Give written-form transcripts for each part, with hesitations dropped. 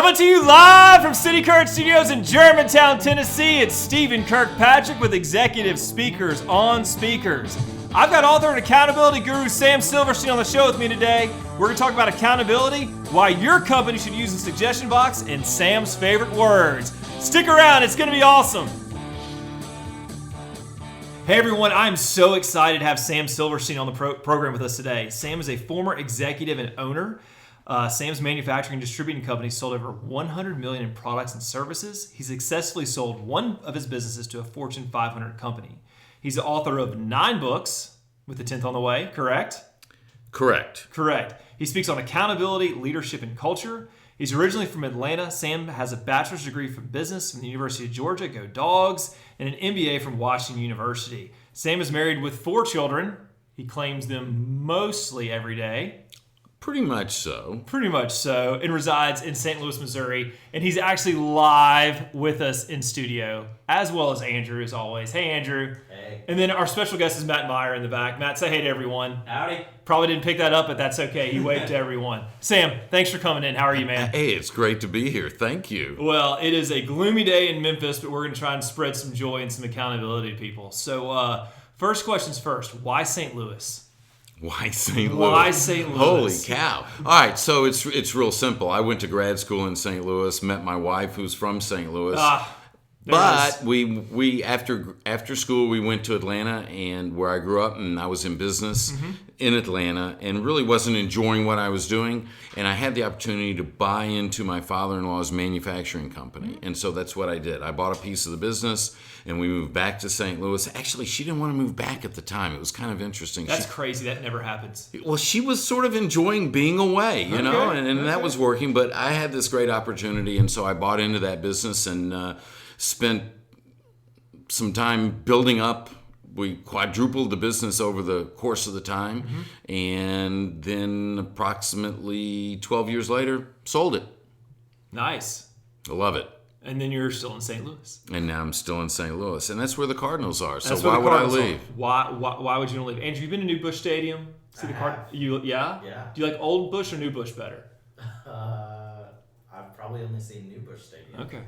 Coming to you live from City Current Studios in Germantown, Tennessee, it's Stephen Kirkpatrick with Executive Speakers on Speakers. I've got author and accountability guru Sam Silverstein on the show with me today. We're going to talk about accountability, why your company should use the suggestion box, and Sam's favorite words. Stick around, it's going to be awesome. Hey everyone, I'm so excited to have Sam Silverstein on the program with us today. Sam is a former executive and owner. Sam's manufacturing and distributing company sold over $100 million in products and services. He successfully sold one of his businesses to a Fortune 500 company. He's the author of 9 books, with the 10th on the way, correct? Correct. He speaks on accountability, leadership, and culture. He's originally from Atlanta. Sam has a bachelor's degree from business from the University of Georgia, go Dogs, and an MBA from Washington University. Sam is married with 4 children. He claims them mostly every day. Pretty much so, and resides in St. Louis, Missouri. And he's actually live with us in studio, as well as Andrew, as always. Hey, Andrew. Hey. And then our special guest is Matt Meyer in the back. Matt, say hey to everyone. Howdy. Probably didn't pick that up, but that's okay. He waved to everyone. Sam, thanks for coming in. How are you, man? Hey, it's great to be here. Thank you. Well, it is a gloomy day in Memphis, but we're going to try and spread some joy and some accountability to people. So first questions first. Why St. Louis? Why St. Louis? Why St. Louis? Holy cow. All right, so it's real simple. I went to grad school in St. Louis, met my wife who's from St. Louis. But we after school we went to Atlanta, and where I grew up, and I was in business in Atlanta and really wasn't enjoying what I was doing, and I had the opportunity to buy into my father-in-law's manufacturing company. And so that's what I did. I bought a piece of the business and we moved back to St. Louis. Actually, she didn't want to move back at the time. It was kind of interesting. That's crazy. That never happens. Well, she was sort of enjoying being away, you know, and that was working. But I had this great opportunity, and so I bought into that business and spent some time building up. We quadrupled the business over the course of the time, and then approximately 12 years later, sold it. Nice. I love it. And then you're still in St. Louis. And now I'm still in St. Louis. And that's where the Cardinals are. So That's why would I leave? Why would you want to leave? Andrew, you been to New Busch Stadium? See the Card? Yeah. Do you like Old Busch or New Busch better? I've probably only seen New Busch Stadium. Okay.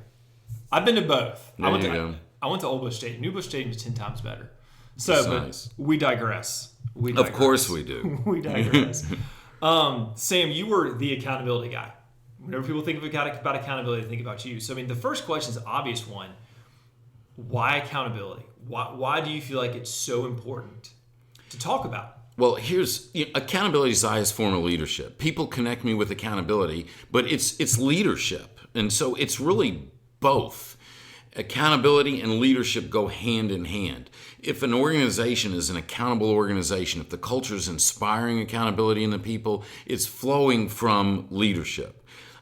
I've been to both. There you go. I went to Old Busch Stadium. New Busch Stadium is 10 times better. So, That's but nice. we digress. Of course we do. We digress. Sam, you were the accountability guy. Whenever people think about accountability, they think about you. So, I mean, the first question is an obvious one. Why accountability? Why do you feel like it's so important to talk about? Well, accountability is the highest form of leadership. People connect me with accountability, but it's leadership. And so it's really both. Accountability and leadership go hand in hand. If an organization is an accountable organization, if the culture is inspiring accountability in the people, it's flowing from leadership.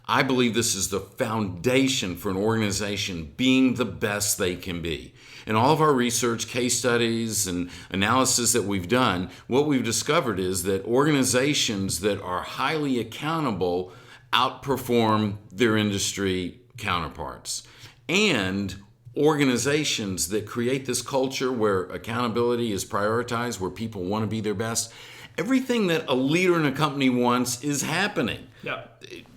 I believe this is the foundation for an organization being the best they can be. In all of our research, case studies, and analysis that we've done, what we've discovered is that organizations that are highly accountable outperform their industry counterparts. And organizations that create this culture where accountability is prioritized, where people want to be their best, everything that a leader in a company wants is happening. Yeah.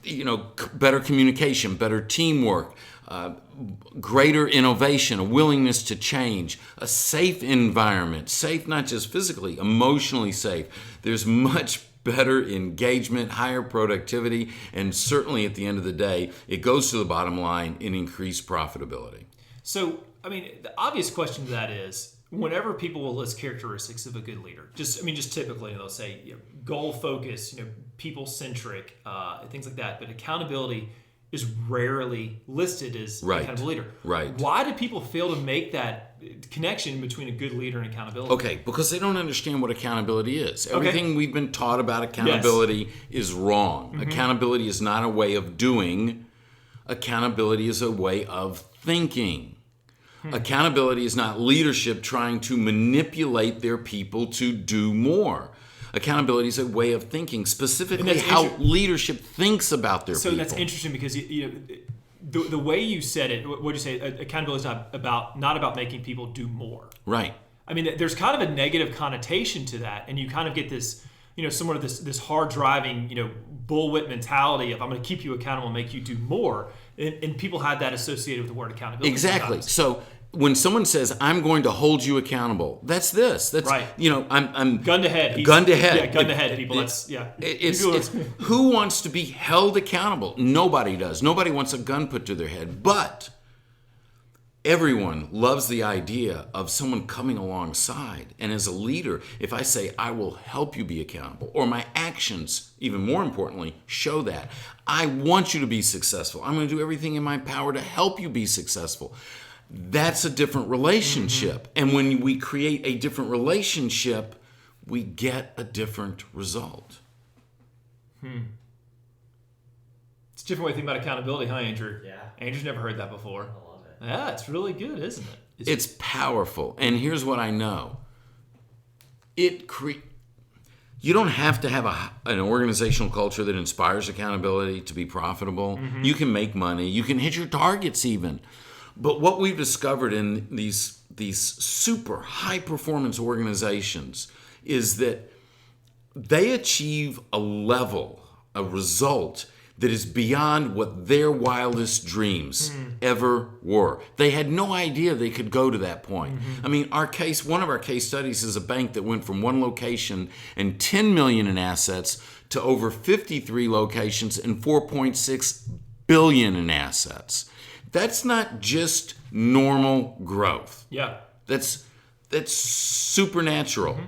You know, better communication, better teamwork, greater innovation, a willingness to change, a safe environment, safe not just physically, emotionally safe. There's much better engagement, higher productivity, and certainly at the end of the day, it goes to the bottom line in increased profitability. So, I mean, the obvious question to that is, whenever people will list characteristics of a good leader, just typically they'll say, goal focused, people-centric, things like that. But accountability is rarely listed as a kind of leader. Right. Why do people fail to make that connection between a good leader and accountability? Okay, because they don't understand what accountability is. Everything we've been taught about accountability is wrong. Accountability is not a way of doing. Accountability is a way of thinking. Accountability is not leadership trying to manipulate their people to do more. Accountability is a way of thinking, specifically how leadership thinks about their people. So that's interesting because the way you said it, what did you say? Accountability is not about making people do more. Right. I mean, there's kind of a negative connotation to that, and you kind of get this similar to this hard driving, bullwhip mentality of I'm going to keep you accountable and make you do more. And people had that associated with the word accountability. Exactly. Sometimes. So when someone says, I'm going to hold you accountable, that's this. That's right. I'm gun to head. Gun to head. Yeah, gun to head, people. It's who wants to be held accountable? Nobody does. Nobody wants a gun put to their head. But everyone loves the idea of someone coming alongside. And as a leader, if I say, I will help you be accountable, or my actions, even more importantly, show that. I want you to be successful. I'm going to do everything in my power to help you be successful. That's a different relationship. And when we create a different relationship, we get a different result. It's a different way to think about accountability, huh, Andrew? Yeah. Andrew's never heard that before. I love it. Yeah, it's really good, isn't it? It's powerful. And here's what I know. You don't have to have an organizational culture that inspires accountability to be profitable. You can make money. You can hit your targets even. But what we've discovered in these super high-performance organizations is that they achieve a level, a result that is beyond what their wildest dreams ever were. They had no idea they could go to that point. I mean, one of our case studies is a bank that went from one location and 10 million in assets to over 53 locations and 4.6 billion in assets. That's not just normal growth. Yeah. That's supernatural.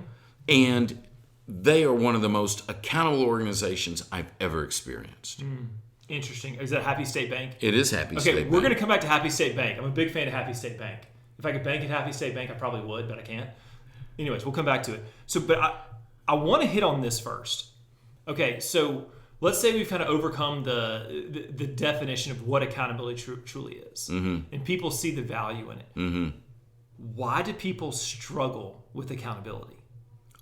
And they are one of the most accountable organizations I've ever experienced. Interesting. Is that Happy State Bank? It is Happy State Bank. Okay, we're going to come back to Happy State Bank. I'm a big fan of Happy State Bank. If I could bank at Happy State Bank, I probably would, but I can't. Anyways, we'll come back to it. So, but I want to hit on this first. Okay, so let's say we've kind of overcome the definition of what accountability truly is, and people see the value in it. Why do people struggle with accountability?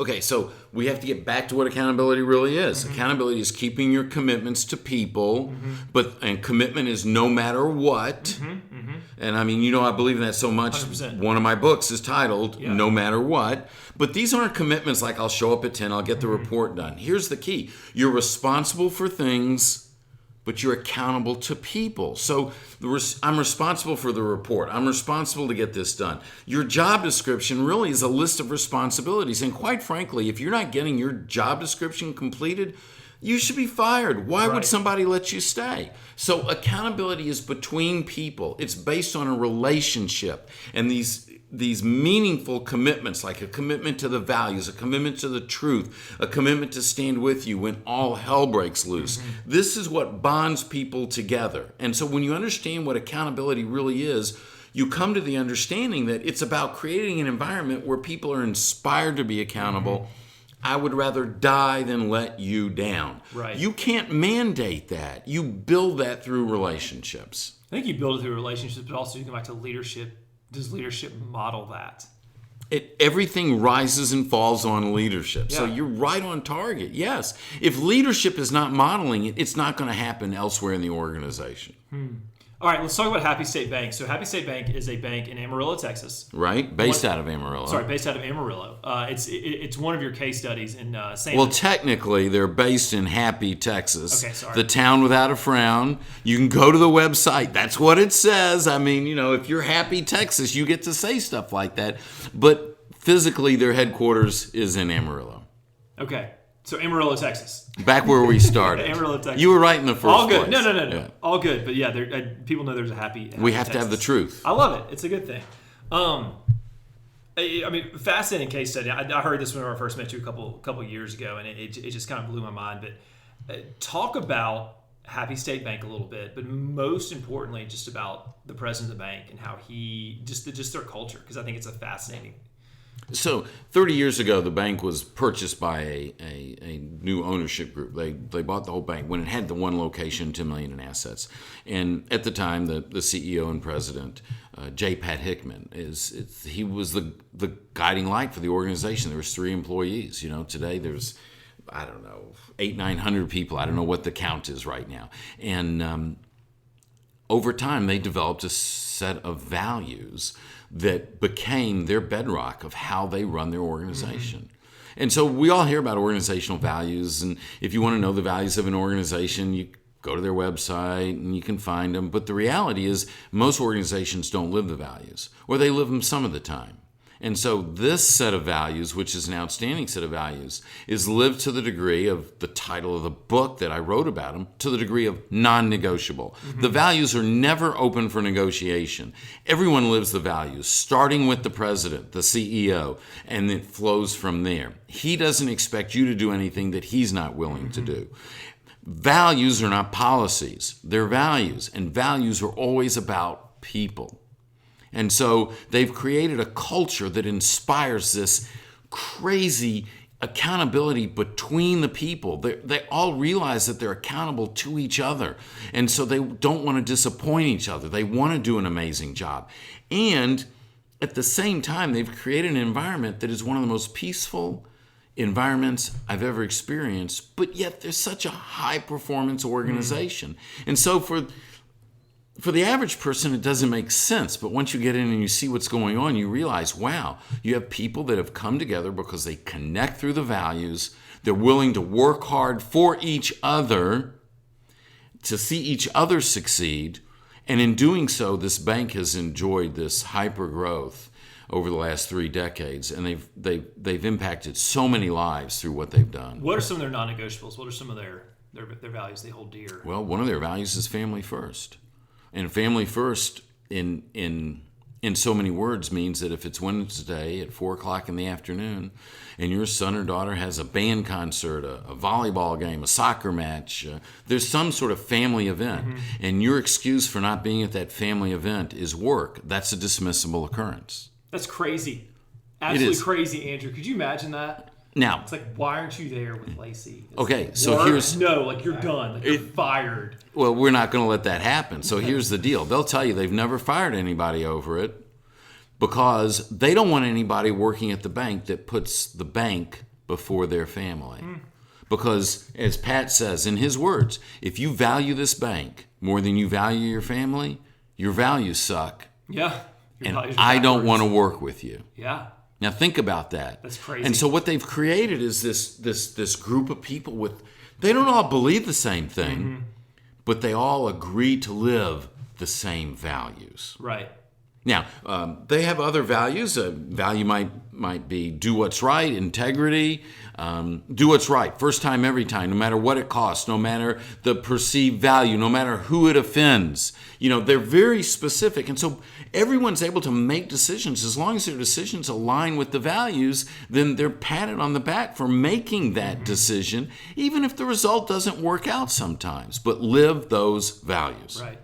Okay, so we have to get back to what accountability really is. Accountability is keeping your commitments to people, and commitment is no matter what. And I mean, I believe in that so much. 100%. One of my books is titled No Matter What. But these aren't commitments like I'll show up at 10, I'll get the report done. Here's the key. You're responsible for things, but you're accountable to people. So I'm responsible for the report. I'm responsible to get this done. Your job description really is a list of responsibilities. And quite frankly, if you're not getting your job description completed, you should be fired. Why would somebody let you stay? So accountability is between people. It's based on a relationship. And these meaningful commitments, like a commitment to the values, a commitment to the truth, a commitment to stand with you when all hell breaks loose. This is what bonds people together. And so when you understand what accountability really is, you come to the understanding that it's about creating an environment where people are inspired to be accountable. I would rather die than let you down. Right. You can't mandate that. You build that through relationships. I think you build it through relationships, but also you come back to leadership. Does leadership model that? Everything rises and falls on leadership. So you're right on target. Yes. If leadership is not modeling it, it's not going to happen elsewhere in the organization. All right, let's talk about Happy State Bank. So Happy State Bank is a bank in Amarillo, Texas. Right? Based out of Amarillo. Sorry, based out of Amarillo. It's one of your case studies in Sam. Well, technically, they're based in Happy, Texas. Okay, sorry. The town without a frown. You can go to the website. That's what it says. I mean, if you're Happy, Texas, you get to say stuff like that. But physically, their headquarters is in Amarillo. Okay. So Amarillo, Texas. Back where we started. Amarillo, Texas. You were right in the first All good. place. No. Yeah. All good. But yeah, people know there's a happy We have Texas. to have the truth. I love it. It's a good thing. I mean, fascinating case study. I heard this when I first met you a couple years ago, and it just kind of blew my mind. But talk about Happy State Bank a little bit, but most importantly, just about the president of the bank and how he just their culture, because I think it's a fascinating. So 30 years ago, the bank was purchased by a new ownership group. They bought the whole bank when it had the one location, $10 million in assets. And at the time, the CEO and president, J. Pat Hickman, he was the guiding light for the organization. There was 3 employees. Today there's, I don't know, 800-900 people. I don't know what the count is right now. And over time, they developed a set of values that became their bedrock of how they run their organization. And so we all hear about organizational values, and if you want to know the values of an organization, you go to their website and you can find them. But the reality is most organizations don't live the values, or they live them some of the time. And so this set of values, which is an outstanding set of values, is lived to the degree of the title of the book that I wrote about them, to the degree of non-negotiable. The values are never open for negotiation. Everyone lives the values, starting with the president, the CEO, and it flows from there. He doesn't expect you to do anything that he's not willing to do. Values are not policies, they're values, and values are always about people. And so they've created a culture that inspires this crazy accountability between the people. They all realize that they're accountable to each other. And so they don't want to disappoint each other. They want to do an amazing job. And at the same time, they've created an environment that is one of the most peaceful environments I've ever experienced, but yet there's such a high-performance organization. And so for the average person, it doesn't make sense. But once you get in and you see what's going on, you realize, wow, you have people that have come together because they connect through the values. They're willing to work hard for each other, to see each other succeed. And in doing so, this bank has enjoyed this hyper growth over the last 3 decades. And they've impacted so many lives through what they've done. What are some of their non-negotiables? What are some of their values they hold dear? Well, one of their values is family first. And family first, in so many words, means that if it's Wednesday at 4 o'clock in the afternoon and your son or daughter has a band concert, a volleyball game, a soccer match, there's some sort of family event, and your excuse for not being at that family event is work, that's a dismissible occurrence. That's crazy. Absolutely crazy, Andrew. Could you imagine that? Now, it's like, why aren't you there with Lacey? Okay, so work? here's... No, like you're done. Like you're fired. Well, we're not going to let that happen. So here's the deal. They'll tell you they've never fired anybody over it because they don't want anybody working at the bank that puts the bank before their family. Because, as Pat says in his words, if you value this bank more than you value your family, your values suck. Yeah. And I don't want to work with you. Yeah. Now think about that. That's crazy. And so what they've created is this group of people they don't all believe the same thing, but they all agree to live the same values. Right. Now, they have other values. A value might be do what's right, integrity, do what's right, first time, every time, no matter what it costs, no matter the perceived value, no matter who it offends. They're very specific. And so everyone's able to make decisions. As long as their decisions align with the values, then they're patted on the back for making that decision, even if the result doesn't work out sometimes. But live those values. Right.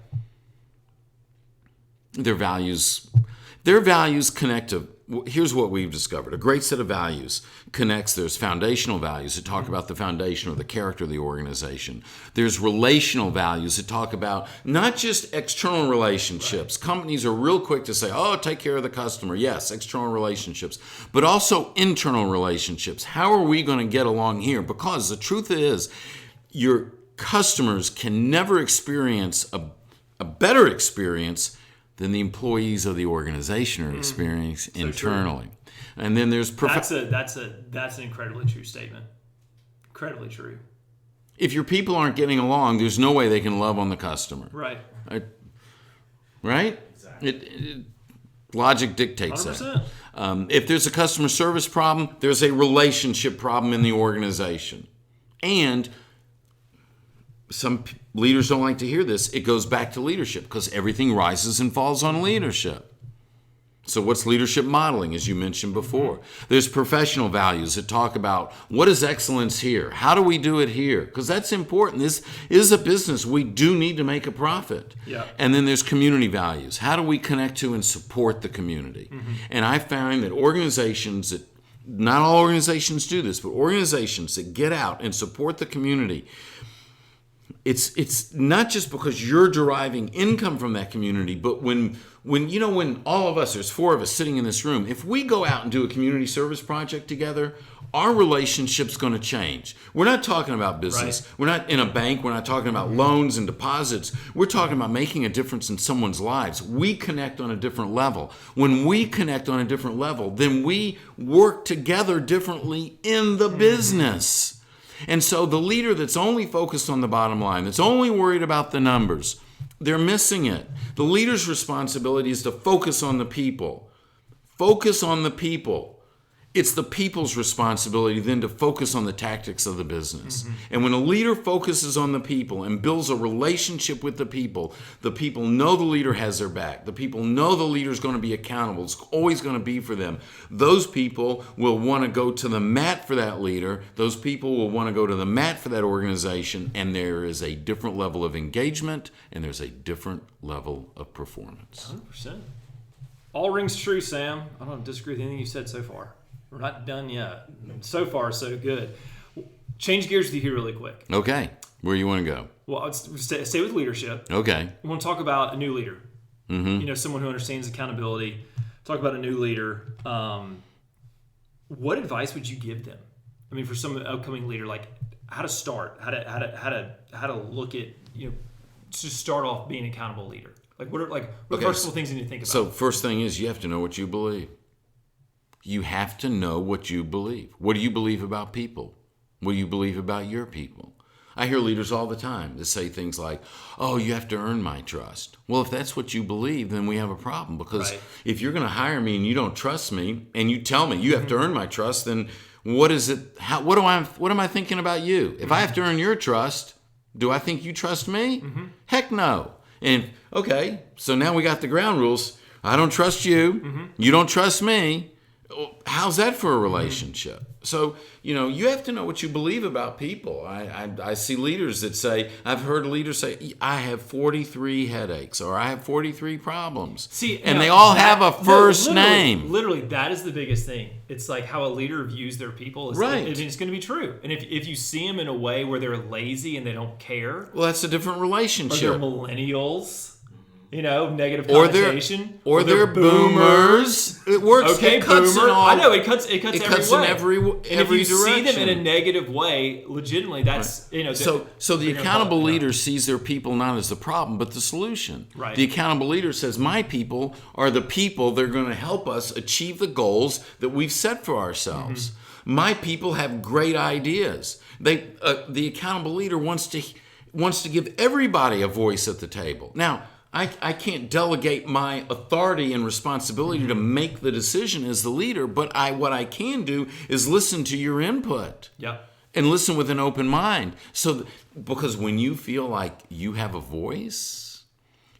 Their values connect to, here's what we've discovered. A great set of values connects, there's foundational values that talk about the foundation or the character of the organization. There's relational values that talk about not just external relationships. Right. Companies are real quick to say, oh, take care of the customer. Yes, external relationships, but also internal relationships. How are we going to get along here? Because the truth is, your customers can never experience a better experience than the employees of the organization are experiencing internally. True. And then there's that's an incredibly true statement. Incredibly true. If your people aren't getting along, there's no way they can love on the customer. Right. Right? Exactly. Logic dictates 100%. that. If there's a customer service problem, there's a relationship problem in the organization. And some leaders don't like to hear this. It goes back to leadership because everything rises and falls on leadership. So what's leadership modeling, as you mentioned before? There's professional values that talk about what is excellence here? How do we do it here? Because that's important. This is a business. We do need to make a profit. Yeah. And then there's community values. How do we connect to and support the community? And I found that organizations that, not all organizations do this, but organizations that get out and support the community, it's not just because you're deriving income from that community, but when all of us, there's 4 of us sitting in this room, if we go out and do a community service project together, our relationship's going to change. We're not talking about business. Right. We're not in a bank. We're not talking about loans and deposits. We're talking about making a difference in someone's lives. We connect on a different level. When we connect on a different level, then we work together differently in the business. And so the leader that's only focused on the bottom line, that's only worried about the numbers, they're missing it. The leader's responsibility is to focus on the people. Focus on the people. It's the people's responsibility then to focus on the tactics of the business. And when a leader focuses on the people and builds a relationship with the people know the leader has their back. The people know the leader's going to be accountable. It's always going to be for them. Those people will want to go to the mat for that leader. Those people will want to go to the mat for that organization. And there is a different level of engagement and there's a different level of performance. 100%. All rings true, Sam. I don't disagree with anything you said so far. We're not done yet. So far, so good. Change gears with you here really quick. Okay. Where you want to go? Well, let's stay with leadership. Okay. We want to talk about a new leader. Someone who understands accountability. Talk about a new leader. What advice would you give them? I mean, for some upcoming leader, like how to start, how to look at, to start off being an accountable leader. Like what are the first couple things you need to think about? So first thing is you have to know what you believe. You have to know what you believe. What do you believe about people? What do you believe about your people? I hear leaders all the time that say things like, oh, you have to earn my trust. Well, if that's what you believe, then we have a problem because if you're going to hire me and you don't trust me and you tell me you have to earn my trust, then what is it? What am I thinking about you? If I have to earn your trust, do I think you trust me? Heck no. And okay, so now we got the ground rules. I don't trust you. You don't trust me. How's that for a relationship? So, you have to know what you believe about people. I see leaders that say, I've heard leaders say, I have 43 headaches or I have 43 problems. And they all have a first name. Literally, that is the biggest thing. It's like how a leader views their people. It's going to be true. And if you see them in a way where they're lazy and they don't care. Well, that's a different relationship. Or they're millennials. Negative connotation. Or they're boomers. It works. Okay, it cuts boomer. in all, I know it cuts every way. In every and if you direction. see them in a negative way, legitimately, that's So the accountable leader sees their people not as the problem, but the solution. Right. The accountable leader says, my people are the people that are going to help us achieve the goals that we've set for ourselves. My people have great ideas. The accountable leader wants to give everybody a voice at the table. Now, I can't delegate my authority and responsibility to make the decision as the leader, but what I can do is listen to your input. Yep. And listen with an open mind. Because when you feel like you have a voice,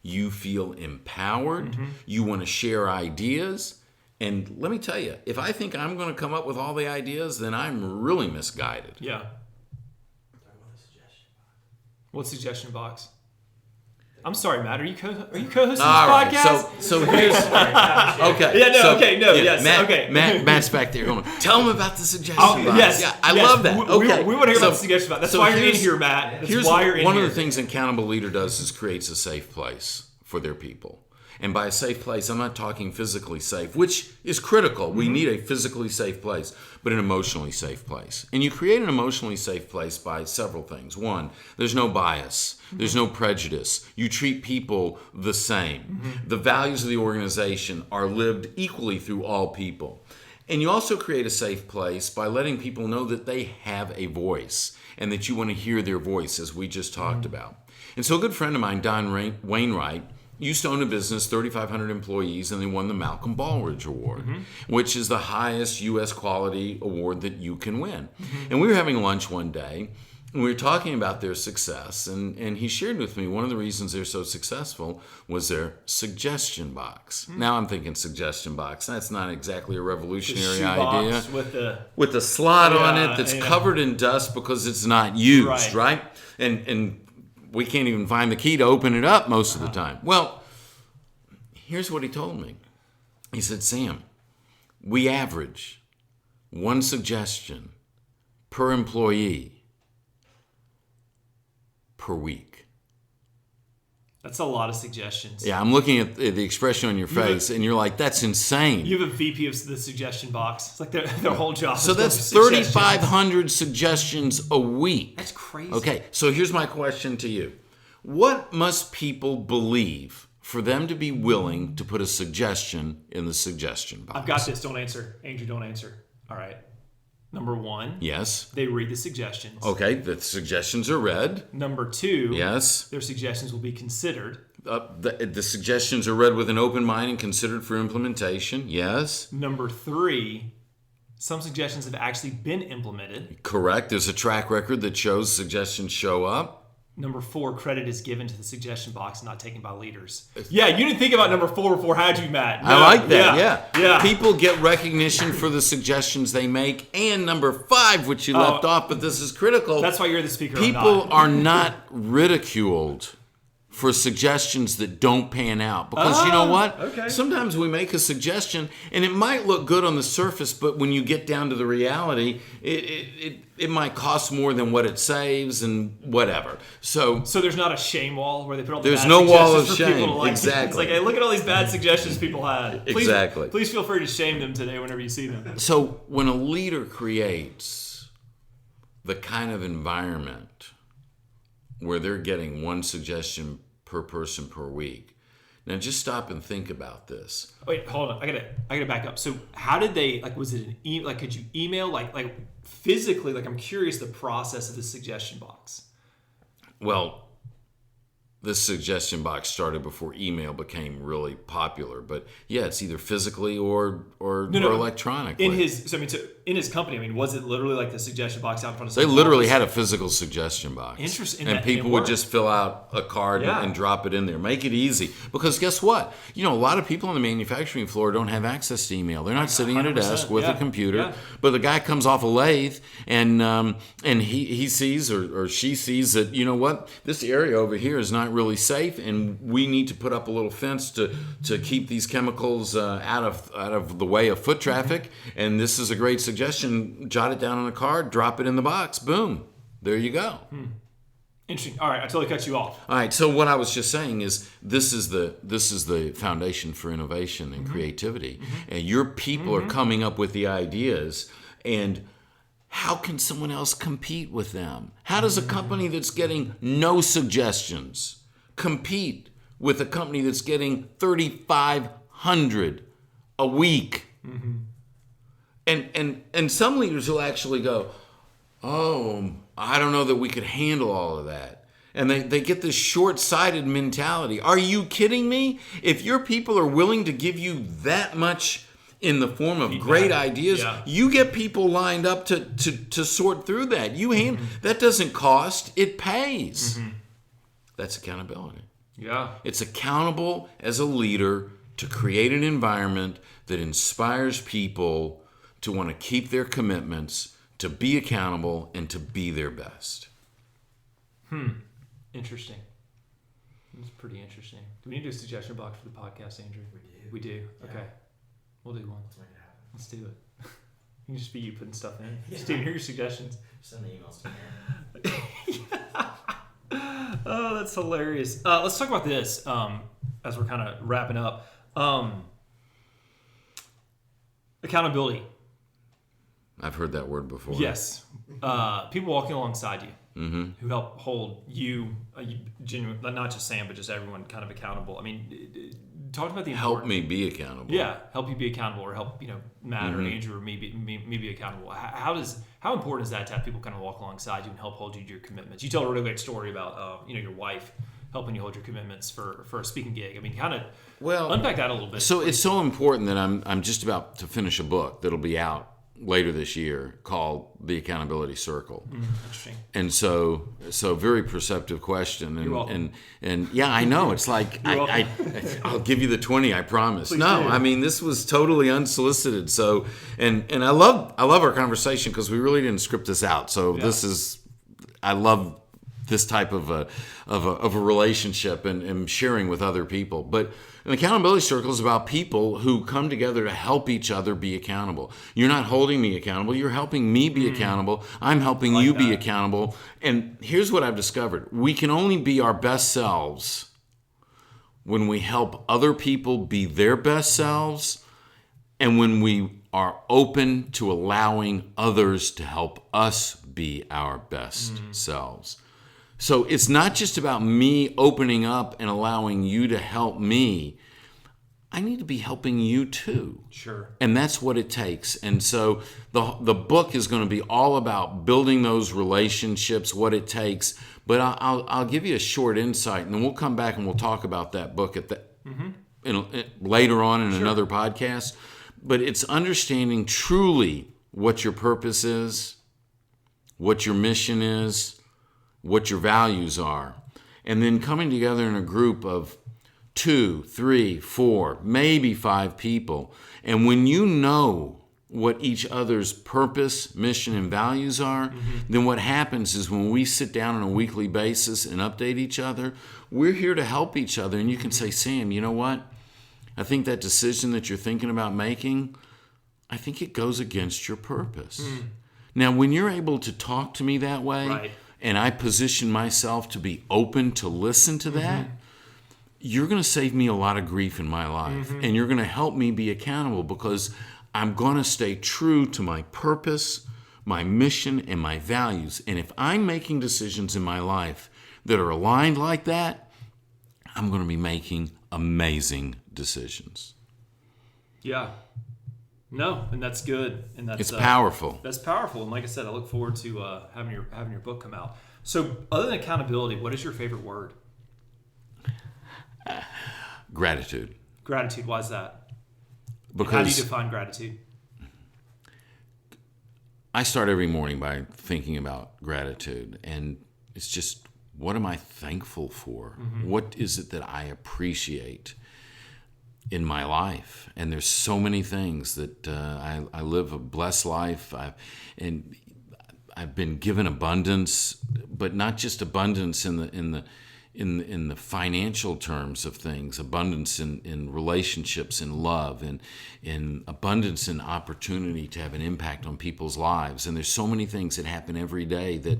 you feel empowered, you want to share ideas. And let me tell you, if I think I'm going to come up with all the ideas, then I'm really misguided. Yeah. What suggestion box? I'm sorry, Matt. Are you co-hosting this podcast? So here's okay. Yeah, no, so, okay, no, yeah, yes, Matt, okay. Matt's back there going, tell him about the suggestion box. Yes, yeah, I love that. Okay, we want to hear about the suggestion box. That's why you're in here, Matt. That's why you're in here. One of the things an accountable leader does is creates a safe place for their people. And by a safe place, I'm not talking physically safe, which is critical. We need a physically safe place, but an emotionally safe place. And you create an emotionally safe place by several things. One, there's no bias. There's no prejudice. You treat people the same. The values of the organization are lived equally through all people. And you also create a safe place by letting people know that they have a voice and that you want to hear their voice, as we just talked about. And so a good friend of mine, Don Wainwright, used to own a business, 3,500 employees, and they won the Malcolm Baldrige Award, which is the highest U.S. quality award that you can win. And we were having lunch one day, and we were talking about their success, and he shared with me one of the reasons they're so successful was their suggestion box. Now I'm thinking suggestion box. That's not exactly a revolutionary idea. With the slot on it that's covered in dust because it's not used, right? And we can't even find the key to open it up most of the time. Well, here's what he told me. He said, Sam, we average one suggestion per employee per week. That's a lot of suggestions. Yeah, I'm looking at the expression on your face, and you're like, that's insane. You have a VP of the suggestion box. It's like their whole job. So is that's building suggestions. 3,500 suggestions a week. That's crazy. Okay, so here's my question to you. What must people believe for them to be willing to put a suggestion in the suggestion box? I've got this. Don't answer. Andrew, don't answer. All right. Number one. Yes. They read the suggestions. Okay, the suggestions are read. Number two. Yes. Their suggestions will be considered. The suggestions are read with an open mind and considered for implementation. Yes. Number three. Some suggestions have actually been implemented. Correct. There's a track record that shows suggestions show up. Number four, credit is given to the suggestion box and not taken by leaders. Yeah, you didn't think about number four before, had you, Matt? No. I like that, yeah. People get recognition for the suggestions they make. And number five, which you left off, but this is critical. That's why you're the speaker. People are not ridiculed for suggestions that don't pan out. Because you know what? Okay. Sometimes we make a suggestion, and it might look good on the surface, but when you get down to the reality, it might cost more than what it saves and whatever. So there's not a shame wall where they put all the there's bad no wall of suggestions for people shame. to like. Exactly. It's like, hey, look at all these bad suggestions people had. Exactly. Please feel free to shame them today whenever you see them. So when a leader creates the kind of environment where they're getting one suggestion per person per week. Now just stop and think about this. Wait, hold on. I gotta back up. So how did they, like, was it an email? Like, could you email, like physically, like, I'm curious the process of the suggestion box. Well, this suggestion box started before email became really popular, but yeah, it's either physically or electronically. In his company, I mean, was it literally like the suggestion box out in front of? They literally had a physical suggestion box. Interesting. And people would just fill out a card and drop it in there. Make it easy. Because guess what? You know, a lot of people on the manufacturing floor don't have access to email. They're not sitting at a desk with a computer. Yeah. But the guy comes off a lathe and he sees or she sees that, you know what? This area over here is not really safe, and we need to put up a little fence to keep these chemicals out of the way of foot traffic. And this is a great suggestion. Jot it down on a card, drop it in the box. Boom. There you go. Interesting. All right, I totally cut you off. All right. So what I was just saying is this is the foundation for innovation and creativity. And your people are coming up with the ideas, and how can someone else compete with them? How does a company that's getting no suggestions compete with a company that's getting 3,500 a week? And some leaders will actually go, oh, I don't know that we could handle all of that. And they get this short-sighted mentality. Are you kidding me? If your people are willing to give you that much in the form of great ideas, you get people lined up to sort through that. That doesn't cost, it pays. That's accountability. Yeah. It's accountable as a leader to create an environment that inspires people to want to keep their commitments, to be accountable, and to be their best. Interesting. That's pretty interesting. Do we need to do a suggestion box for the podcast, Andrew? We do. Yeah. Okay. We'll do one. Let's do it. You can just be you putting stuff in. Yeah. Steven, here are your suggestions. Send the emails to me. Oh, that's hilarious. Let's talk about this as we're kind of wrapping up. Accountability. I've heard that word before. Yes. People walking alongside you who help hold you genuine, not just Sam, but just everyone kind of accountable. I mean, talk about the help me be accountable. Yeah, help you be accountable, or help Matt or Andrew or me be accountable. How important is that to have people kind of walk alongside you and help hold you to your commitments? You tell a really great story about your wife helping you hold your commitments for a speaking gig. I mean, kind of unpack that a little bit. So it's so important that I'm just about to finish a book that'll be out later this year called The Accountability Circle. Interesting. And so very perceptive question. And, You're welcome. And yeah, I know. It's like, I'll give you the 20, I promise. Please no, do. I mean, this was totally unsolicited. So, and I love our conversation because we really didn't script this out. So I love this type of a relationship and sharing with other people. But an accountability circle is about people who come together to help each other be accountable. You're not holding me accountable. You're helping me be accountable. I'm helping you be accountable. And here's what I've discovered. We can only be our best selves when we help other people be their best selves, and when we are open to allowing others to help us be our best selves. So it's not just about me opening up and allowing you to help me. I need to be helping you too. Sure. And that's what it takes. And so the book is going to be all about building those relationships, what it takes. But I'll give you a short insight, and then we'll come back and we'll talk about that book later on in another podcast. But it's understanding truly what your purpose is, what your mission is, what your values are, and then coming together in a group of 2, 3, 4, maybe 5 people. And when you know what each other's purpose, mission, and values are, then what happens is when we sit down on a weekly basis and update each other, we're here to help each other. And you can say, Sam, you know what? I think that decision that you're thinking about making, I think it goes against your purpose. Now, when you're able to talk to me that way, Right. and I position myself to be open to listen to that, you're going to save me a lot of grief in my life. And you're going to help me be accountable, because I'm going to stay true to my purpose, my mission, and my values. And if I'm making decisions in my life that are aligned like that, I'm going to be making amazing decisions. Yeah. No, and that's good. And that's It's powerful. That's powerful. And like I said, I look forward to having your book come out. So other than accountability, what is your favorite word? Gratitude. Gratitude. Why is that? Because How do you define gratitude? I start every morning by thinking about gratitude, and it's just, what am I thankful for? What is it that I appreciate in my life? And there's so many things that I live a blessed life, and I've been given abundance, but not just abundance in the financial terms of things, abundance in relationships, in love, and in abundance in opportunity to have an impact on people's lives. And there's so many things that happen every day that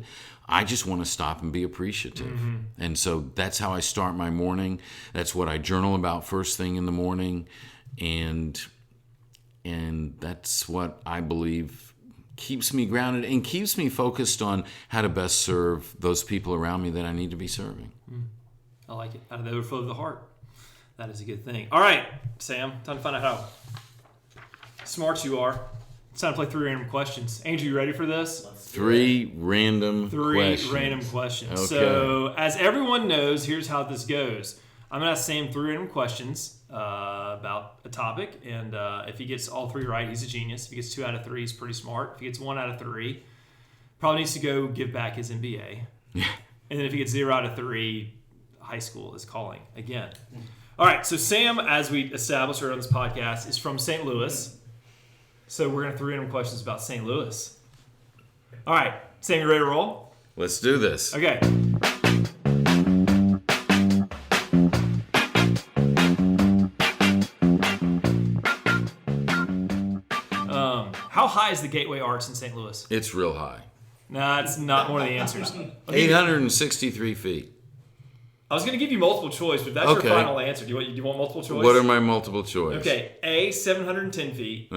I just want to stop and be appreciative. And so that's how I start my morning. That's what I journal about first thing in the morning. And that's what I believe keeps me grounded and keeps me focused on how to best serve those people around me that I need to be serving. I like it. Out of the overflow of the heart. That is a good thing. All right, Sam, time to find out how smart you are. It's time to play 3 random questions. Andrew, you ready for this? Three random questions. Okay. So, as everyone knows, here's how this goes. I'm going to ask Sam 3 random questions about a topic, and if he gets all 3 right, he's a genius. If he gets 2 out of 3, he's pretty smart. If he gets 1 out of 3, probably needs to go give back his MBA. And then if he gets 0 out of 3, high school is calling again. All right, so Sam, as we established earlier on this podcast, is from St. Louis. So we're going to have 3 random questions about St. Louis. All right, Sam, you ready to roll? Let's do this. Okay. How high is the Gateway Arch in St. Louis? It's real high. Nah, it's not one of the answers. 863 feet. I was going to give you multiple choice, but that's Okay. your final answer. Do you want multiple choice? What are my multiple choice? Okay, A, 710 feet,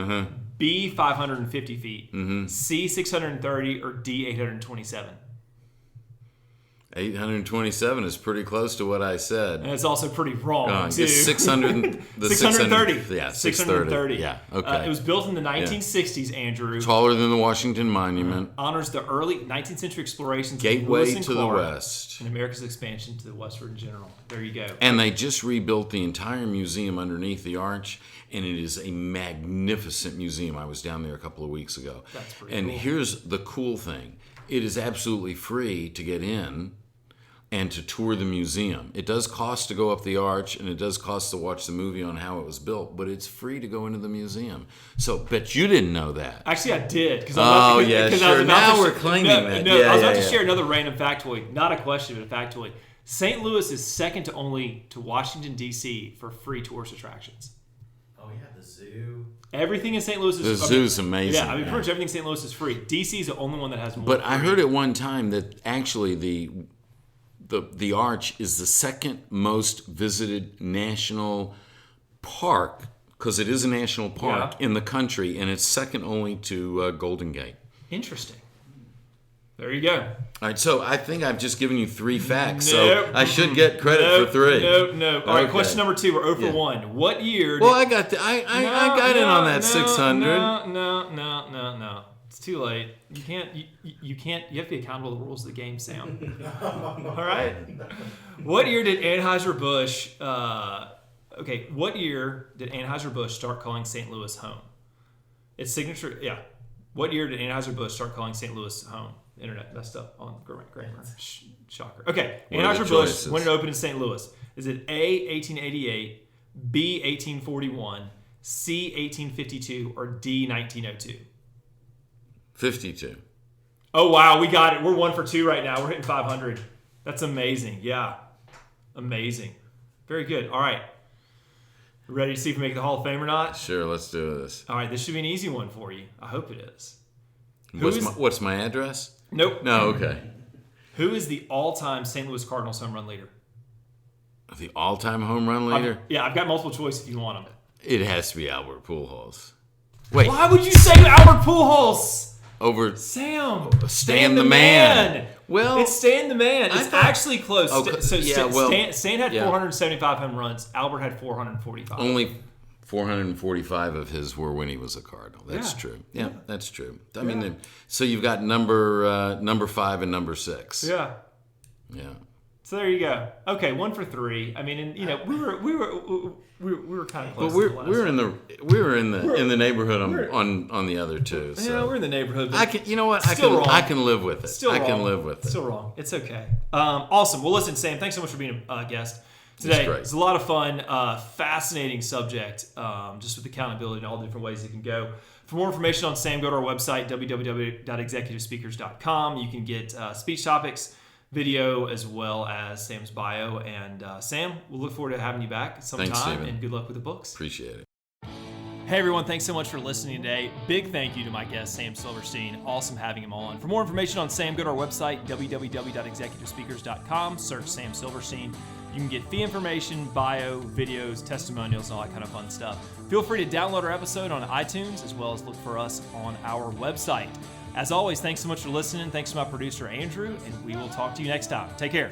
B, 550 feet, C, 630, or D, 827. 827 is pretty close to what I said. And it's also pretty wrong, too. It's 600. 630. Yeah, 630. Yeah, okay. It was built in the 1960s, Andrew. Taller than the Washington Monument. Honors the early 19th century explorations of Gateway Lewis and to the Clark west. and America's expansion to the westward in general. There you go. And they just rebuilt the entire museum underneath the arch, and it is a magnificent museum. I was down there a couple of weeks ago. That's pretty And cool. here's the cool thing. It is absolutely free to get in and to tour the museum. It does cost to go up the arch, and it does cost to watch the movie on how it was built, but it's free to go into the museum. So, bet you didn't know that. Actually, I did. Oh, yeah, sure. Now we're claiming that. No, Yeah, I was yeah, about to yeah. share another random factoid. Not a question, but a factoid. St. Louis is second to only to Washington, D.C. for free tourist attractions. Oh yeah, the zoo. Everything in St. Louis is The zoo's amazing. Yeah, I mean, pretty much everything in St. Louis is free. D.C. is the only one that has more. But I free. heard at one time that actually the Arch is the second most visited national park, because it is a national park in the country, and it's second only to Golden Gate. Interesting. There you go. All right, so I think I've just given you 3 facts, so I should get credit for 3. No. All right, question number 2. We're 0 for 1. What year? Well, I got in on that 600. No. It's too late. You can't. You can't. You have to be accountable to the rules of the game, Sam. All right. What year did Anheuser-Busch? What year did Anheuser-Busch start calling St. Louis home? Its signature. Yeah. What year did Anheuser-Busch start calling St. Louis home? Internet messed up on grammar. Shocker. Okay. Anheuser-Busch, when it opened in St. Louis, is it A, 1888, B, 1841, C, 1852, or D, 1902? 52. Oh, wow. We got it. We're 1 for 2 right now. We're hitting 500. That's amazing. Yeah. Amazing. Very good. All right. Ready to see if we make the Hall of Fame or not? Sure, let's do this. All right. This should be an easy one for you. I hope it is. What's my address? Nope. No, okay. Who is the all-time St. Louis Cardinals home run leader? The all-time home run leader? I've got multiple choice if you want them. It has to be Albert Pujols. Wait. Why would you say Albert Pujols? Over Sam. Stan the man. Well, it's Stan the man. It's actually close. Stan had 475 home runs. Albert had 445. Only 445 of his were when he was a Cardinal. That's true. Yeah, that's true. I mean, so you've got number 5 and number 6. Yeah. Yeah. So there you go. Okay, 1 for 3. I mean, and, we were kind of close. But we were in the neighborhood on the other 2. So. Yeah, we're in the neighborhood. But I can live with it. I can live with it. Still wrong. It's okay. Awesome. Well, listen, Sam, thanks so much for being a guest today. It's a lot of fun. Fascinating subject. Just with accountability and all the different ways it can go. For more information on Sam, go to our website www.executivespeakers.com. You can get speech topics, video, as well as Sam's bio. And Sam, we'll look forward to having you back sometime. Thanks, Stephen. And good luck with the books. Appreciate it. Hey everyone, thanks so much for listening today. Big thank you to my guest, Sam Silverstein. Awesome having him on. For more information on Sam, go to our website, www.executivespeakers.com. Search Sam Silverstein. You can get fee information, bio, videos, testimonials, and all that kind of fun stuff. Feel free to download our episode on iTunes, as well as look for us on our website. As always, thanks so much for listening. Thanks to my producer, Andrew, and we will talk to you next time. Take care.